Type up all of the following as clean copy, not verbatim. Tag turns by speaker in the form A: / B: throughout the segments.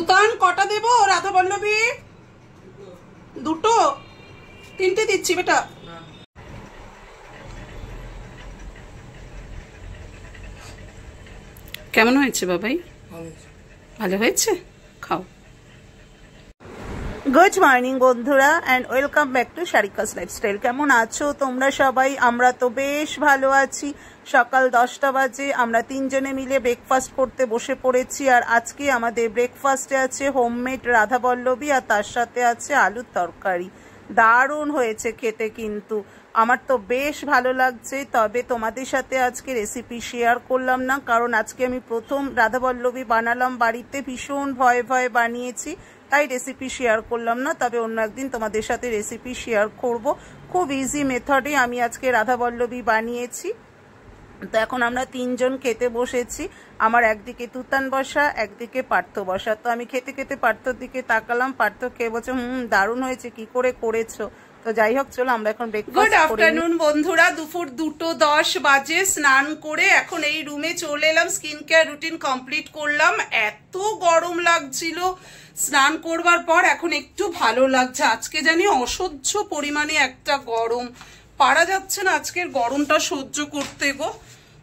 A: তুতান কটা দেব রাধা বল্লভী? দুটো তিনটে দিচ্ছি বেটা। কেমন হয়েছে বাবাই? ভালো হয়েছে, খাও। গুড মর্নিং বন্ধুরা and welcome back to Sarika's lifestyle. কেমন আছো তোমরা সবাই? আমরা তো বেশ ভালো আছি। সকাল 10টা বাজে, আমরা তিনজনে মিলে ব্রেকফাস্ট করতে বসে পড়েছি। আর আজকে আমাদের ব্রেকফাস্টে আছে হোমমেড রাধা বল্লভী আর তার সাথে আছে আলুর তরকারি। দারুণ হয়েছে খেতে, কিন্তু আমার তো বেশ ভালো লাগছে। তবে তোমাদের সাথে আজকে রেসিপি শেয়ার করলাম না, কারণ আজকে আমি প্রথম রাধা বল্লভী বানালাম বাড়িতে, ভীষণ ভয়ে ভয়ে বানিয়েছি, তাই রেসিপি শেয়ার করলাম না। তবে অন্য একদিন তোমাদের সাথে রেসিপি শেয়ার করব। খুব ইজি মেথডে আমি আজকে রাধা বল্লভী বানিয়েছি। তো এখন আমরা তিনজন খেতে বসেছি। আমার একদিকে তুতান বসা, একদিকে পার্থ বসা। তো আমি খেতে খেতে পার্থর দিকে তাকালাম। পার্থ খেয়ে বলছে দারুণ হয়েছে, কি করে করেছো? তো যাই হোক, চলো আমরা এখন ব্রেকফাস্ট করি। গুড আফটারনুন বন্ধুরা, দুপুর 2:10 বাজে। স্নান করে এখন এই রুমে চলে এলাম, স্কিন কেয়ার রুটিন কমপ্লিট করলাম। এত গরম লাগছিল স্নান করবার পর, এখন একটু ভালো লাগছে। আজকে জানি অসহ্য পরিমাণে একটা গরম, পারা যাচ্ছে না আজকের গরমটা সহ্য করতে গো।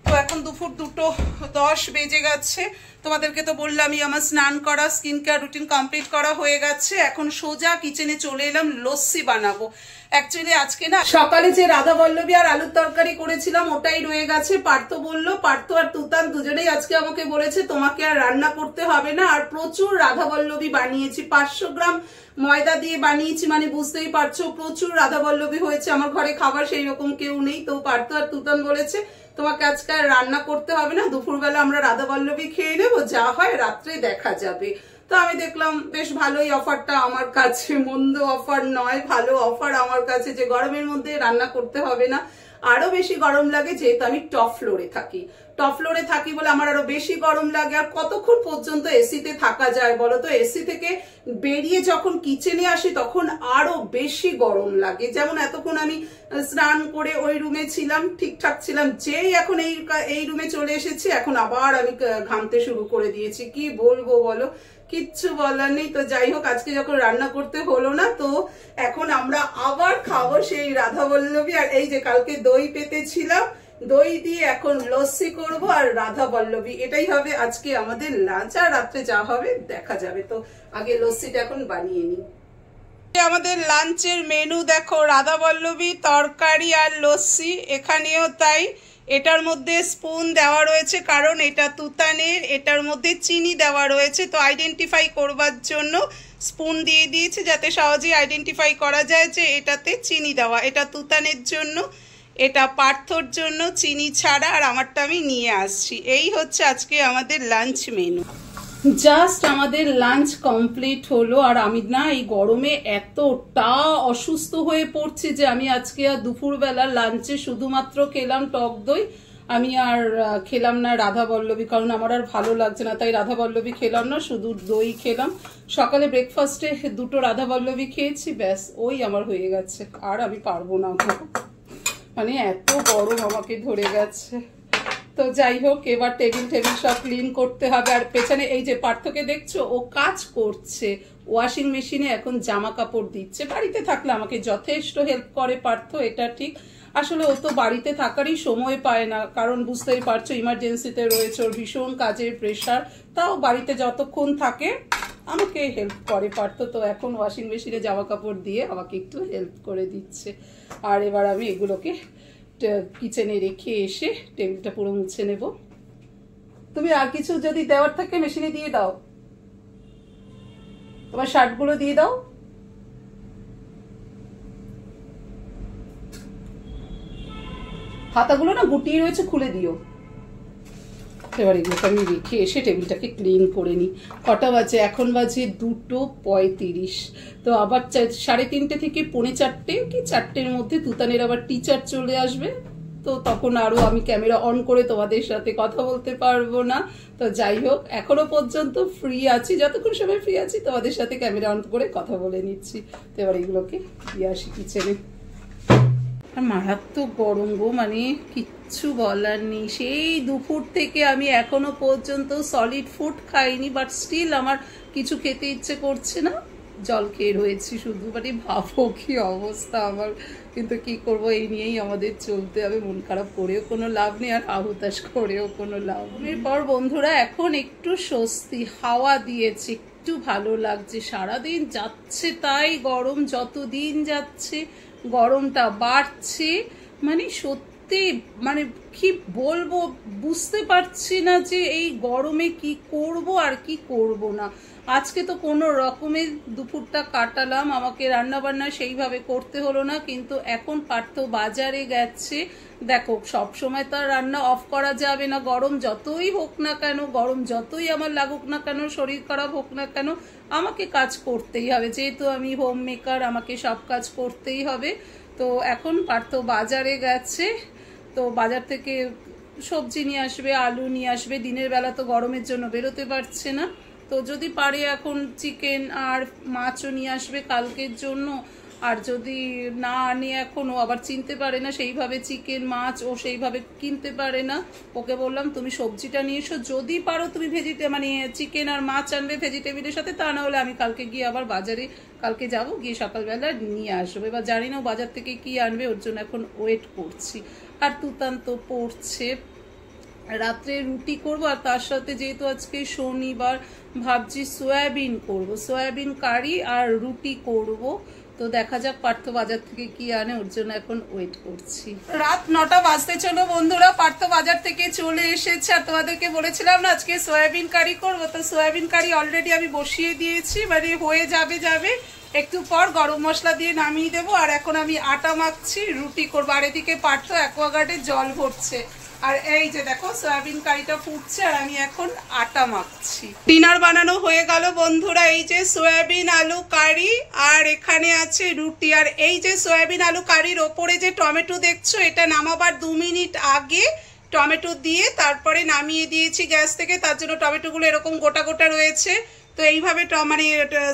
A: তো এখন দুপুর 2:10 বেজে গেছে। তোমাদেরকে তো বললামই আমার স্নান করা, স্কিন কেয়ার রুটিন কমপ্লিট করা হয়ে গেছে। এখন সোজা কিচেনে চলে এলাম, লস্যি বানাবো। অ্যাকচুয়ালি আজকে না সকালে যে রাধা বল্লভী আর আলুর তরকারি করেছিলাম ওটাই রয়ে গেছে। পার্থ বললো, পার্থ আর তুতান দুজনেই আজকে আমাকে বলেছে তোমাকে আর রান্না করতে হবে না। আর প্রচুর রাধা বল্লভী বানিয়েছি, 500 গ্রাম ময়দা দিয়ে বানিয়েছি, মানে বুঝতেই পারছো প্রচুর রাধা বল্লভী হয়েছে। আমার ঘরে খাবার সেই রকম কেউ নেই, তো পার্থ আর তুতান বলেছে তোমাকে আজকে আর রান্না করতে হবে না, দুপুরবেলা আমরা রাধা বল্লভী খেয়ে নেবো, যা হয় রাত্রে দেখা যাবে। তো আমি দেখলাম বেশ ভালোই অফারটা আমার কাছে, মন্দ অফার নয়, ভালো অফার আমার কাছে, যে গরমের মধ্যে রান্না করতে হবে না। আরো বেশি গরম লাগে যেহেতু আমি টপ ফ্লোরে থাকি। টপ ফ্লোরে থাকি বলে আমার আরো বেশি গরম লাগে। আর কতক্ষণ পর্যন্ত এসিতে থাকা যায় বলো তো? এসি থেকে বেরিয়ে যখন কিচেনে আসি তখন আরো বেশি গরম লাগে। যেমন এতক্ষণ আমি স্নান করে ওই রুমে ছিলাম, ঠিকঠাক ছিলাম, যেই এখন এই রুমে চলে এসেছি এখন আবার আমি ঘামতে শুরু করে দিয়েছি। কি বলবো বলো, কিচ্ছু বলার নেই। তো যাই হোক, আজকে যখন রান্না করতে হলো না, তো এখন আমরা আবার খাবো সেই রাধা বল্লভী। আর এই যে কালকে দই পেতেছিলাম, দই দিয়ে এখন লস্যি করব আর রাধা বল্লভী, এটাই হবে আজকে আমাদের লাঞ্চ। আর রাত্রে যা হবে দেখা যাবে। তো আগে লস্যিটা এখন বানিয়ে নিই। আমাদের লাঞ্চের মেনু দেখো, রাধা বল্লভী, তরকারি আর লস্যি। এখানেও তাই। এটার মধ্যে স্পুন দেওয়া রয়েছে কারণ এটা তুতানের, এটার মধ্যে চিনি দেওয়া রয়েছে। তো আইডেন্টিফাই করবার জন্য স্পুন দিয়ে দিয়েছে, যাতে সহজেই আইডেন্টিফাই করা যায় যে এটাতে চিনি দেওয়া। এটা তুতানের জন্য, এটা পার্থর জন্য চিনি ছাড়া, আর আমারটা আমি নিয়ে আসছি। এই হচ্ছে আজকে আমাদের লাঞ্চ মেনু। জাস্ট আমাদের লাঞ্চ কমপ্লিট হলো। আর আমি না এই গরমে এতটা অসুস্থ হয়ে পড়ছি যে আমি আজকে আর দুপুরবেলা লাঞ্চে শুধুমাত্র খেলাম টক দই। আমি আর খেলাম না রাধা বল্লভী, কারণ আমার আর ভালো লাগছে না, তাই রাধা বল্লভী খেলাম না, শুধু দই খেলাম। সকালে ব্রেকফাস্টে 2টো রাধা বল্লভী খেয়েছি, ব্যাস ওই আমার হয়ে গেছে। আর আমি পারবো না, মানে এত গরম আমাকে ধরে গেছে। তো যাই হোক, এবার টেবিল সব ক্লিন করতে হবে। আর পেছনে এই যে পার্থকে দেখছো, ও কাজ করছে, ওয়াশিং মেশিনে এখন জামা কাপড় দিচ্ছে। বাড়িতে থাকলে আমাকে যথেষ্ট হেল্প করে পার্থ, এটা ঠিক। আসলে ও তো বাড়িতে থাকারই সময় পায় না, কারণ বুঝতেই পারছো ইমার্জেন্সিতে রয়েছে, ওর ভীষণ কাজের প্রেশার। তাও বাড়িতে যতক্ষণ থাকে আমাকে হেল্প করে পার্থ। তো এখন ওয়াশিং মেশিনে জামা কাপড় দিয়ে আমাকে একটু হেল্প করে দিচ্ছে। আর এবার আমি এগুলোকে কিচেনে রেখে এসে টেবিলটা পুরো মুছে নেব। তুমি আর কিছু যদি দেওয়ার থাকে মেশিনে দিয়ে দাও, তোমার শার্টগুলো দিয়ে দাও। হাতাগুলো না গুটিয়ে রয়েছে, খুলে দিও। এবার এগুলোকে আমি রেখে এসে টেবিলটাকে ক্লিন করে নিই। কটা বাজে? এখন বাজে 2:35। তো আবার 3:30 থেকে 3:45 কি 4টের মধ্যে তুতানের আবার টিচার চলে আসবে। তো তখন আরো আমি ক্যামেরা অন করে তোমাদের সাথে কথা বলতে পারবো না। তো যাই হোক, এখনো পর্যন্ত ফ্রি আছি, যতক্ষণ সময় ফ্রি আছি তোমাদের সাথে ক্যামেরা অন করে কথা বলে নিচ্ছি। তো এবার এগুলোকে দিয়ে আসি কিচেনে। আর মারাত্মক গরম গো, মানে কিচ্ছু বলার নেই। সেই দুপুর থেকে আমি এখনো পর্যন্ত সলিড ফুড খাইনি, বাট স্টিল আমার কিছু খেতে ইচ্ছে করছে না, জল খেয়ে রয়েছি শুধু। মানে ভাবো কি অবস্থা আমার, কিন্তু কি করব, এই নিয়েই আমাদের চলতে হবে। মন খারাপ করেও কোনো লাভ নেই, আর আহুতাশ করেও কোনো লাভ নেই। এরপর বন্ধুরা এখন একটু স্বস্তি, হাওয়া দিয়েছে, একটু ভালো লাগছে। সারাদিন যাচ্ছে তাই গরম, যত দিন যাচ্ছে গরমটা বাড়ছে। মানে সত্যি মানে কি বলবো, বুঝতে পারছি না যে এই গরমে কি করব আর কি করব না। আজকে তো কোনো রকমের দুপুরটা কাটালাম, আমাকে রান্না বান্না সেইভাবে করতে হলো না। কিন্তু এখন পার্থ বাজারে গেছে। দেখো সব সময় তো আর রান্না অফ করা যাবে না, গরম যতই হোক না কেন, গরম যতই আমার লাগুক না কেন, শরীর খারাপ হোক না কেন, আমাকে কাজ করতেই হবে। যেহেতু আমি হোম মেকার, আমাকে সব কাজ করতেই হবে। তো এখন পার্থ বাজারে গেছে, তো বাজার থেকে সবজি নিয়ে আসবে, আলু নিয়ে আসবে। দিনের বেলা তো গরমের জন্য বেরোতে পারছে না, তো যদি পারে এখন চিকেন আর মাছও নিয়ে আসবে কালকের জন্য। আর যদি না আনে, এখনও আবার চিনতে পারে না সেইভাবে চিকেন মাছ, ও সেইভাবে কিনতে পারে না। ওকে বললাম তুমি সবজিটা নিয়ে এসো, যদি পারো তুমি মানে চিকেন আর মাছ আনবে ভেজিটেবিলের সাথে, তা না হলে আমি কালকে গিয়ে আবার বাজারে কালকে যাব, গিয়ে সকালবেলা নিয়ে আসবো। এবার জানি না বাজার থেকে কি আনবে, ওর জন্য এখন ওয়েট করছি। আর তুতান তো পড়ছে, রাত্রে রুটি করব, আর তার সাথে যেহেতু আজকে শনিবার ভাবছি সয়াবিন করব, সয়াবিন কারি আর রুটি করব। তো দেখা যাক পার্থ বাজার থেকে কি আনে, ওর জন্য এখন ওয়েট করছি। রাত 9টা বাজতে চলো বন্ধুরা, পার্থ বাজার থেকে চলে এসেছে। আর তোমাদেরকে বলেছিলাম না আজকে সয়াবিন কারি করবো, তো সয়াবিন কারি অলরেডি আমি বসিয়ে দিয়েছি, মানে হয়ে যাবে একটু পর গরম মশলা দিয়ে নামিয়ে দেবো। আর এখন আমি আটা মাখছি, রুটি করবো। আর এদিকে পার্থ অ্যাকোয়াগার্ডে জল ভরছে, আর এই যে দেখো সয়াবিন কারিটা ফুটছে, আর আমি এখন আটা মাখছি। ডিনার বানানো হয়ে গেল বন্ধুরা। এই যে সয়াবিন আলু কারি, আর এখানে আছে রুটি। আর এই যে সয়াবিন আলু কারির ওপরে যে টমেটো দেখছো, এটা নামাবার 2 মিনিট আগে টমেটো দিয়ে তারপরে নামিয়ে দিয়েছি গ্যাস থেকে, তার জন্য টমেটোগুলো এরকম গোটা গোটা রয়েছে। তো এইভাবে মানে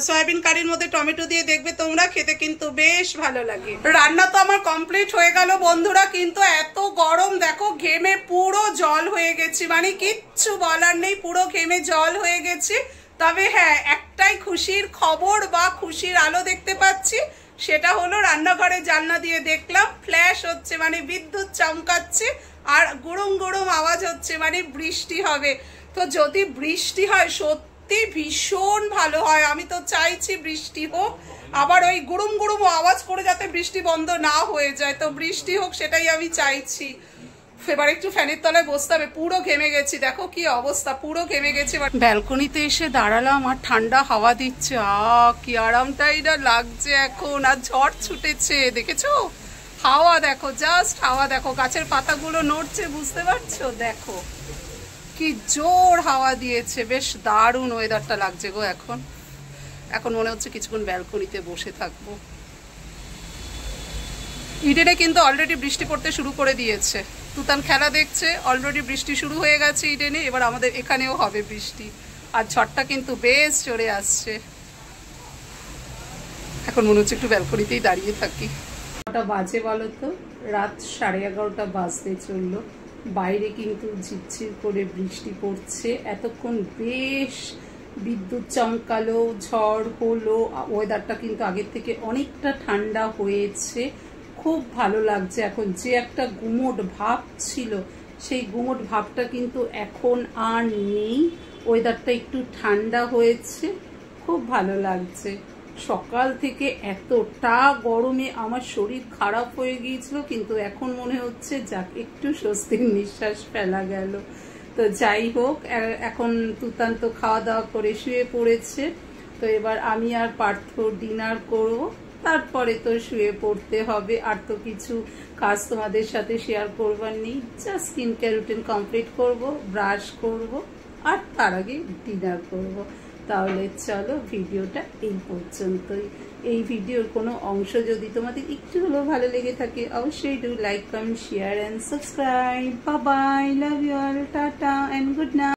A: সয়াবিন কারির মধ্যে টমেটো দিয়ে দেখবে তোমরা, খেতে কিন্তু বেশ ভালো লাগে। রান্না তো আমার কমপ্লিট হয়ে গেল বন্ধুরা, কিন্তু এত গরম দেখো, ঘেমে পুরো জল হয়ে গেছি। মানে কিচ্ছু বলার নেই, পুরো ঘেমে জল হয়ে গেছি। তবে হ্যাঁ, একটাই খুশির খবর বা খুশির আলো দেখতে পাচ্ছি, সেটা হলো রান্নাঘরে জানলা দিয়ে দেখলাম ফ্ল্যাশ হচ্ছে, মানে বিদ্যুৎ চমকাচ্ছে, আর গুড়ুম গুড়ুম আওয়াজ হচ্ছে, মানে বৃষ্টি হবে। তো যদি বৃষ্টি হয় সত্যি ভীষণ ভালো হয়। আমি তো চাইছি বৃষ্টি হোক, আবার ওই গুড়ুম গুড়ুম আওয়াজ করে যাতে বৃষ্টি বন্ধ না হয়ে যায়। তো বৃষ্টি হোক সেটাই আমি চাইছি। এবার একটু ফ্যানের তলায় বসতে হবে, পুরো ঘেমে গেছি, দেখো কি অবস্থা, পুরো ঘেমে গেছি। ব্যালকনিতে এসে দাঁড়ালাম, আর ঠান্ডা হাওয়া দিচ্ছে, কি আরামটাই না লাগছে এখন। আর ঝড় ছুটেছে, দেখেছো হাওয়া দেখো, জাস্ট হাওয়া দেখো, গাছের পাতাগুলো নড়ছে, বুঝতে পারছো, দেখো কি জোর হাওয়া দিয়েছে। বেশ দারুণ ওয়েদারটা লাগছে গো এখন। এখন মনে হচ্ছে কিছুক্ষণ ব্যালকনিতে বসে থাকবো। ইডেনে কিন্তু অলরেডি বৃষ্টি পড়তে শুরু করে দিয়েছে, তুতান খেলা দেখছে, অলরেডি বৃষ্টি শুরু হয়ে গেছে ইডেনে। এবার আমাদের এখানেও হবে বৃষ্টি, আর ঝড়টা কিন্তু বেশ চড়ে আসছে। এখন মনে হচ্ছে একটু ব্যালকনিতেই দাঁড়িয়ে থাকি। কটা বাজে বলো তো? রাত 11:30 বাজতে চললো। বাইরে কিন্তু ঝিরঝির করে বৃষ্টি পড়ছে। এতক্ষণ বেশ বিদ্যুৎ চমকালো, ঝড় হলো, ওয়েদারটা কিন্তু আগের থেকে অনেকটা ঠান্ডা হয়েছে, খুব ভালো লাগছে। এখন যে একটা গুমোট ভাব ছিল, সেই গুমোট ভাবটা কিন্তু এখন আর নেই। ওয়েদারটা একটু ঠান্ডা হয়েছে, খুব ভালো লাগছে। সকাল থেকে এতটা গরমে আমার শরীর খারাপ হয়ে গিয়েছিল, কিন্তু এখন মনে হচ্ছে যাক একটু স্বস্তির নিঃশ্বাস ফেলা গেল। তো যাই হোক, এখন তুতান্ত খাওয়া দাওয়া করে শুয়ে পড়েছে। তো এবার আমি আর পার্থ ডিনার করব, তারপরে তো শুয়ে পড়তে হবে। আর তো কিছু কাজ তোমাদের সাথে শেয়ার করবার নেই, just skin care routine complete করব, ব্রাশ করব, আর তার আগে ডিনার করব। তাহলে চলো ভিডিওটা এই পর্যন্তই। এই ভিডিওর কোনো অংশ যদি তোমাদের একটু হলেও ভালো লেগে থাকে, অবশ্যই do like, comment, share and subscribe. Bye bye, love you all, tata and good night.